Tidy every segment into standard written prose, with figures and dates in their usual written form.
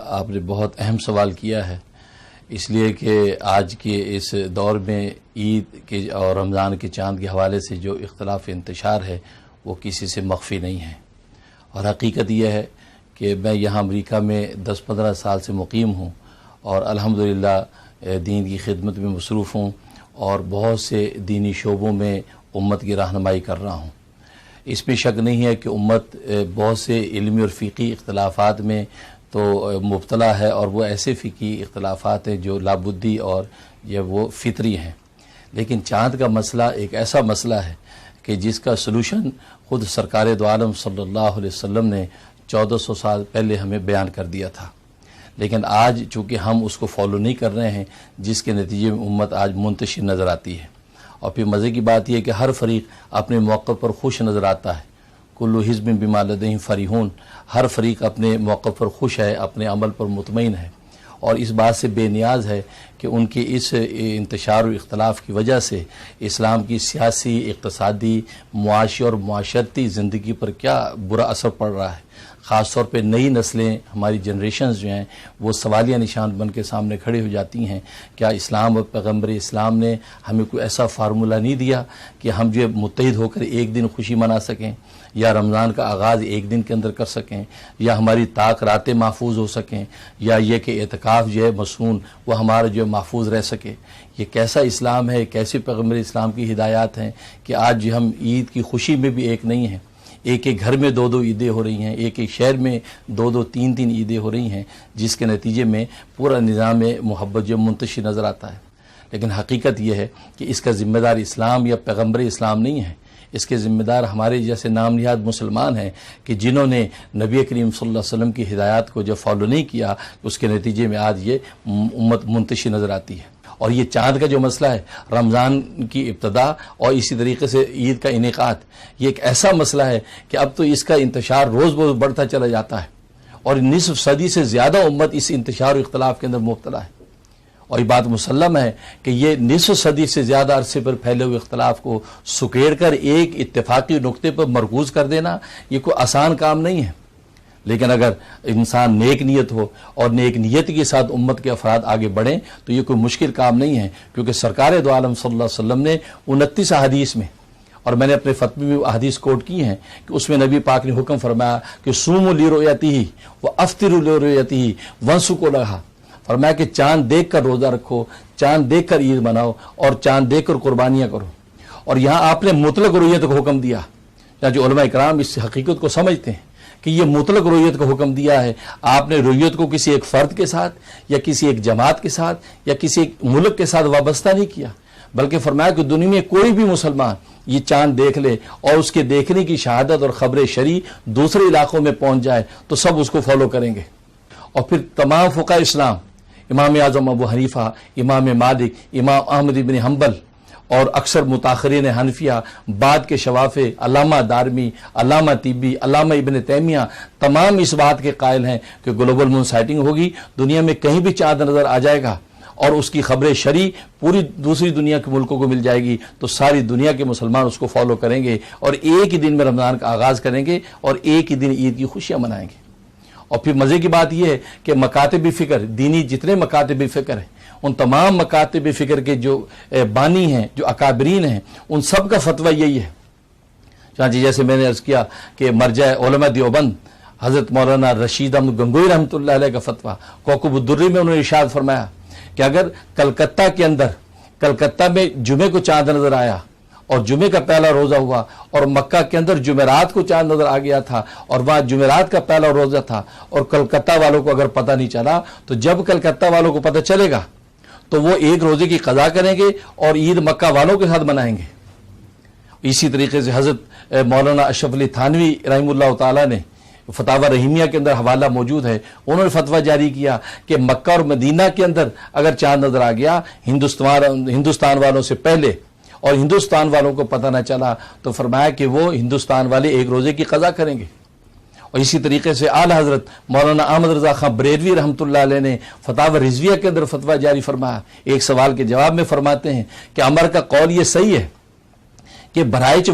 آپ نے بہت اہم سوال کیا ہے، اس لیے کہ آج کے اس دور میں عید کے اور رمضان کے چاند کے حوالے سے جو اختلاف انتشار ہے وہ کسی سے مخفی نہیں ہے، اور حقیقت یہ ہے کہ میں یہاں امریکہ میں 10-15 سال سے مقیم ہوں اور الحمدللہ دین کی خدمت میں مصروف ہوں اور بہت سے دینی شعبوں میں امت کی رہنمائی کر رہا ہوں۔ اس میں شک نہیں ہے کہ امت بہت سے علمی اور فقہی اختلافات میں تو مبتلا ہے، اور وہ ایسے فقہی اختلافات ہیں جو لابدی اور یہ وہ فطری ہیں، لیکن چاند کا مسئلہ ایک ایسا مسئلہ ہے کہ جس کا سلوشن خود سرکار دو عالم صلی اللہ علیہ وسلم نے 1400 سال پہلے ہمیں بیان کر دیا تھا، لیکن آج چونکہ ہم اس کو فالو نہیں کر رہے ہیں، جس کے نتیجے میں امت آج منتشر نظر آتی ہے۔ اور پھر مزے کی بات یہ ہے کہ ہر فریق اپنے موقع پر خوش نظر آتا ہے، کلو حزب بما لدیہم فرحون، ہر فریق اپنے موقع پر خوش ہے، اپنے عمل پر مطمئن ہے، اور اس بات سے بے نیاز ہے کہ ان کے اس انتشار و اختلاف کی وجہ سے اسلام کی سیاسی، اقتصادی، معاشی اور معاشرتی زندگی پر کیا برا اثر پڑ رہا ہے۔ خاص طور پہ نئی نسلیں، ہماری جنریشنز جو ہیں وہ سوالیہ نشان بن کے سامنے کھڑے ہو جاتی ہیں، کیا اسلام اور پیغمبر اسلام نے ہمیں کوئی ایسا فارمولہ نہیں دیا کہ ہم جو متحد ہو کر ایک دن خوشی منا سکیں، یا رمضان کا آغاز ایک دن کے اندر کر سکیں، یا ہماری طاق راتیں محفوظ ہو سکیں، یا یہ کہ اعتکاف جو ہے مصون وہ ہمارا جو ہے محفوظ رہ سکے۔ یہ کیسا اسلام ہے، کیسے پیغمبر اسلام کی ہدایات ہیں کہ آج ہم عید کی خوشی میں بھی ایک نہیں ہیں، ایک ایک گھر میں 2 عیدیں ہو رہی ہیں، ایک ایک شہر میں 2 3 عیدیں ہو رہی ہیں، جس کے نتیجے میں پورا نظام محبت جو منتشر نظر آتا ہے۔ لیکن حقیقت یہ ہے کہ اس کا ذمہ دار اسلام یا پیغمبر اسلام نہیں ہے، اس کے ذمہ دار ہمارے جیسے نام نہاد مسلمان ہیں کہ جنہوں نے نبی کریم صلی اللہ علیہ وسلم کی ہدایات کو جب فالو نہیں کیا، اس کے نتیجے میں آج یہ امت منتشر نظر آتی ہے۔ اور یہ چاند کا جو مسئلہ ہے، رمضان کی ابتدا اور اسی طریقے سے عید کا انعقاد، یہ ایک ایسا مسئلہ ہے کہ اب تو اس کا انتشار روز بروز بڑھتا چلا جاتا ہے، اور نصف صدی سے زیادہ امت اس انتشار و اختلاف کے اندر مبتلا ہے، اور یہ بات مسلم ہے کہ یہ نصف صدی سے زیادہ عرصے پر پھیلے ہوئے اختلاف کو سکیڑ کر ایک اتفاقی نقطے پر مرکوز کر دینا یہ کوئی آسان کام نہیں ہے، لیکن اگر انسان نیک نیت ہو اور نیک نیت کے ساتھ امت کے افراد آگے بڑھیں تو یہ کوئی مشکل کام نہیں ہے، کیونکہ سرکار دو عالم صلی اللہ علیہ وسلم نے 29 احادیث میں، اور میں نے اپنے فتوے میں احادیث کوٹ کی ہیں کہ اس میں نبی پاک نے حکم فرمایا کہ صوموا لرؤیتہ وافطروا لرؤیتہ وانسکوا لہا، فرمایا کہ چاند دیکھ کر روزہ رکھو، چاند دیکھ کر عید مناؤ، اور چاند دیکھ کر قربانیاں کرو۔ اور یہاں آپ نے مطلق رؤیت کا حکم دیا، جو علماء اکرام اس حقیقت کو سمجھتے ہیں کہ یہ مطلق رؤیت کا حکم دیا ہے، آپ نے رؤیت کو کسی ایک فرد کے ساتھ یا کسی ایک جماعت کے ساتھ یا کسی ایک ملک کے ساتھ وابستہ نہیں کیا، بلکہ فرمایا کہ دنیا میں کوئی بھی مسلمان یہ چاند دیکھ لے اور اس کے دیکھنے کی شہادت اور خبر شرعی دوسرے علاقوں میں پہنچ جائے تو سب اس کو فالو کریں گے۔ اور پھر تمام فقہاء اسلام، امام اعظم ابو حنیفہ، امام مالک، امام احمد بن حنبل، اور اکثر متاخرین حنفیہ، بعد کے شوافع، علامہ دارمی، علامہ طبی، علامہ ابن تیمیہ، تمام اس بات کے قائل ہیں کہ گلوبل مون سائٹنگ ہوگی، دنیا میں کہیں بھی چاند نظر آ جائے گا اور اس کی خبر شرعی پوری دوسری دنیا کے ملکوں کو مل جائے گی تو ساری دنیا کے مسلمان اس کو فالو کریں گے، اور ایک ہی دن میں رمضان کا آغاز کریں گے اور ایک ہی دن عید کی خوشیاں منائیں گے۔ اور پھر مزے کی بات یہ ہے کہ مکاتب فکر، دینی جتنے مکاتب فکر ہیں، ان تمام مکاتب فکر کے جو بانی ہیں، جو اکابرین ہیں، ان سب کا فتویٰ یہی ہے۔ چنانچہ جیسے میں نے عرض کیا کہ مرجع علماء دیوبند حضرت مولانا رشید احمد گنگوئی رحمۃ اللہ علیہ کا فتویٰ کوکب الدری میں انہوں نے ارشاد فرمایا کہ اگر کلکتہ میں جمعے کو چاند نظر آیا اور جمعے کا پہلا روزہ ہوا اور مکہ کے اندر جمعرات کو چاند نظر آ گیا تھا اور وہاں جمعرات کا پہلا روزہ تھا اور کلکتہ والوں کو اگر پتہ نہیں چلا، تو جب کلکتہ والوں کو پتہ چلے گا تو وہ ایک روزے کی قضا کریں گے اور عید مکہ والوں کے ساتھ منائیں گے۔ اسی طریقے سے حضرت مولانا اشرف علی تھانوی رحمہ اللہ تعالیٰ نے فتاوی رحیمیہ کے اندر حوالہ موجود ہے، انہوں نے فتویٰ جاری کیا کہ مکہ اور مدینہ کے اندر اگر چاند نظر آ گیا ہندوستان والوں سے پہلے اور ہندوستان والوں کو پتہ نہ چلا تو فرمایا کہ وہ ہندوستان والے ایک روزے کی قضا کریں گے۔ اور اسی طریقے سے اعلیٰ حضرت مولانا احمد رضا خان بریلوی رحمۃ اللہ علیہ نے فتاوی رضویہ کے اندر فتویٰ جاری فرمایا، ایک سوال کے جواب میں فرماتے ہیں کہ عمر کا قول یہ صحیح ہے کہ بہرائچ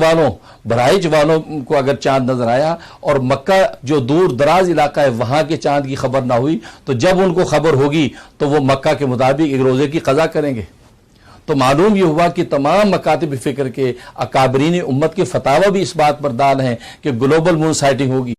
والوں کو اگر چاند نظر آیا اور مکہ جو دور دراز علاقہ ہے وہاں کے چاند کی خبر نہ ہوئی، تو جب ان کو خبر ہوگی تو وہ مکہ کے مطابق ایک روزے کی قضا کریں گے۔ تو معلوم یہ ہوا کہ تمام مکاتب فکر کے اکابرین امت کے فتاوی بھی اس بات پر دال ہیں کہ گلوبل مون سائٹنگ ہوگی۔